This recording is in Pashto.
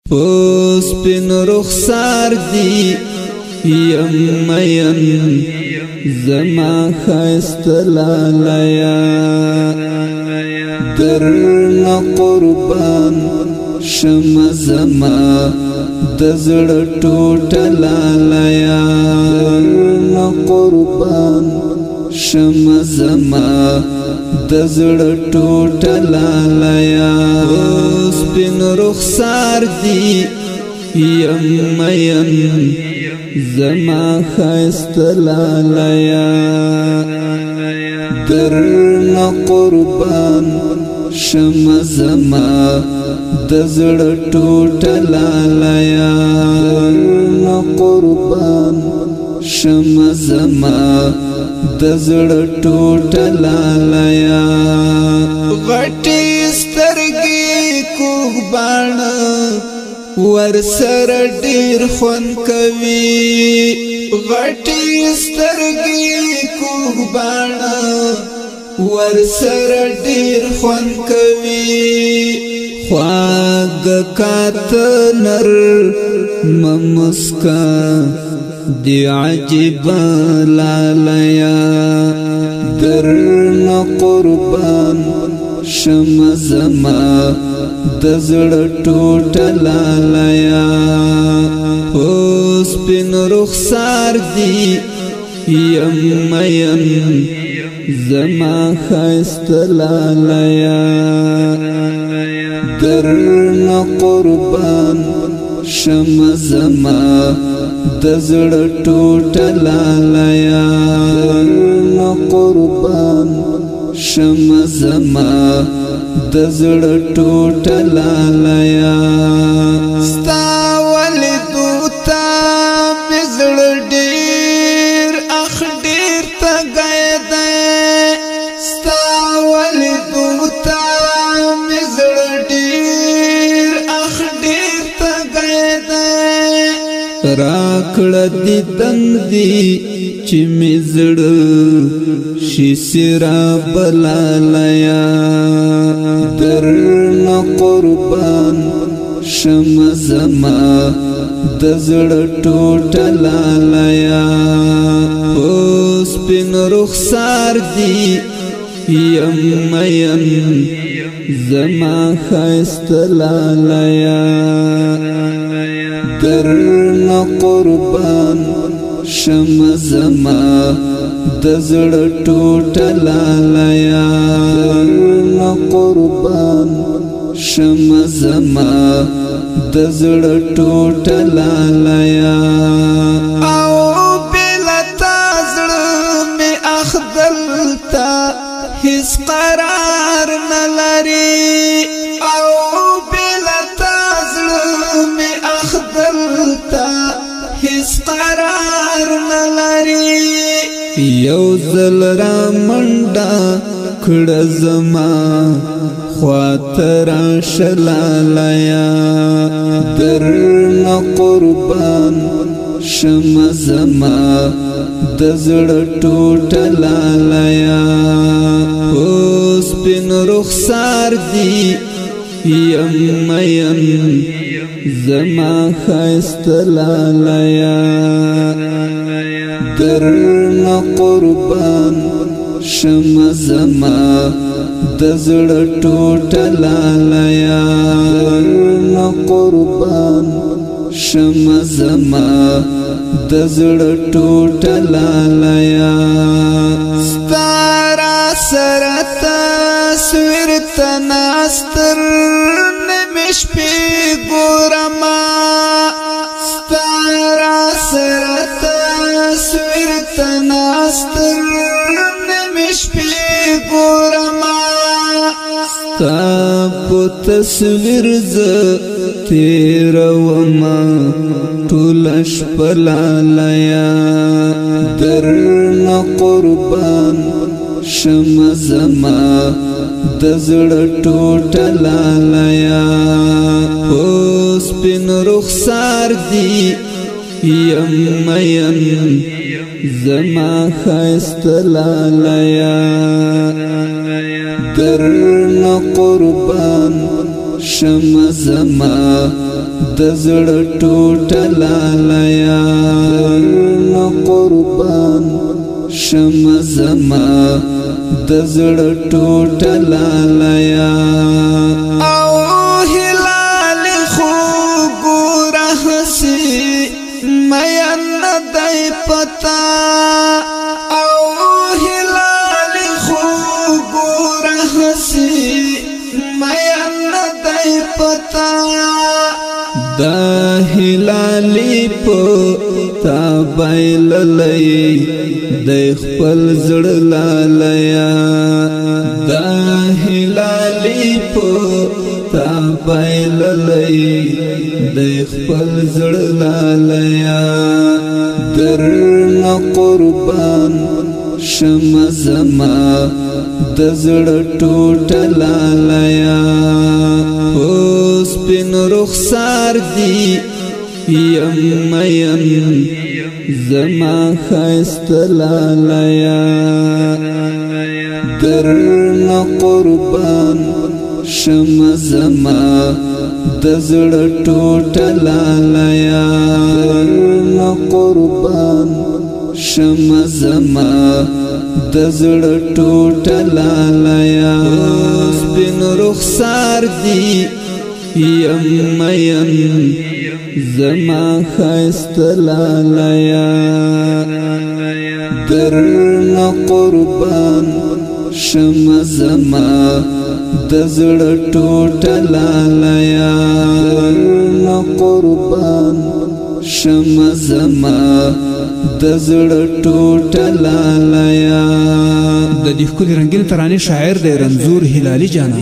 پوس پن رخسار دی یم مین زما خیست لالیا درنا قربان شم زما دزړ ټوټ لالیا درنا قربان شم زما دزړ ټوټ لالیا سپین رخسار دی یم مین زما خیست لالیا درنا قربان شم زما دزړ ټوټ لالیا درنا قربان شم زما دزړ ټوټ لالیا غټي سترګي کوغ باڼ ور سر ډیر خون کوي غټي سترګي کوغ باڼ ور سر ډیر خون کوي خواږ کات نر ممسکا دی عجیب لالیا درنا قربان شم زما دزړ ټوټ لالیا اوس پن رخسار دی یم مین زما خیست لالیا درنا قربان شم زما دزړ ټوټ لالیا درنا قربان شم زما دزړ ټوټ لالیا ستا ولدو تا مزړ ډیر اخ ډیر تګای دی ستا ولدو تا مزړ ډیر اخ ډیر تګای دی راکړه دي تندي چې مزړ شي سرا بلالیا درنا قربان شم زما دزړ ټوټ لالیا اوس پن رخسار دی یم مین زما خیست لالیا درنا قربان شم زما دزړ ټوټ لالیا درنا قربان شم زما دزړ ټوټ لالیا او بلتا زړه می اخدلتا هیڅ قرار نلري او بلتا زړه می اخدلتا هیڅ قرار نلري یو زل را منډه کړه زما خاطر شلالیا درنا قربان شم زما دزړ ټوټ لالیا اوس پن رخسار دی یم مین زما خیست لالیا درنا قربان شم زما دزړ ټوټ لالیا درنا قربان شم زما دزړ ټوټ لالیا ستارا سرت سویر تناستر نمش پی ګورما ستارا سرت سویر تناستر نمش پی ګورما ستا په تصویر ز تیروما ټول شپه لالیا درنا قربان شم زما دزړ ټوټ لالیا اوس پن رخسار دی یم مین زما خیست لالیا درنا قربان شم زما د زړه ټوټه لالیه قربان شم زما د زړه ټوټه لالیه او هلال خو ګوره هسې مین دی پتا او هلال خو ګوره هسې مین دی پتا دا هلالی پو تا بایللی دی خپل زړه لالیه دا هلالی پو تا بایللی دی خپل زړه لالیه درنه قربان شم زما د زړه ټوټه لالیه اوس سپین رخسار دی یم مین زما ښایسته لالیه درنه قربان شم زما د زړه ټوټه لالیه درنه قربان شم زما د زړه ټوټه لالیه سپین رخسار دی یم مین زما ښایسته لالیه درنه قربان شم زما د زړه ټوټه لالیه درنه قربان شم زما د زړه ټوټه لالیه د دې ښکلي رنګین ترانې شاعر دی رنځور هلالي جانا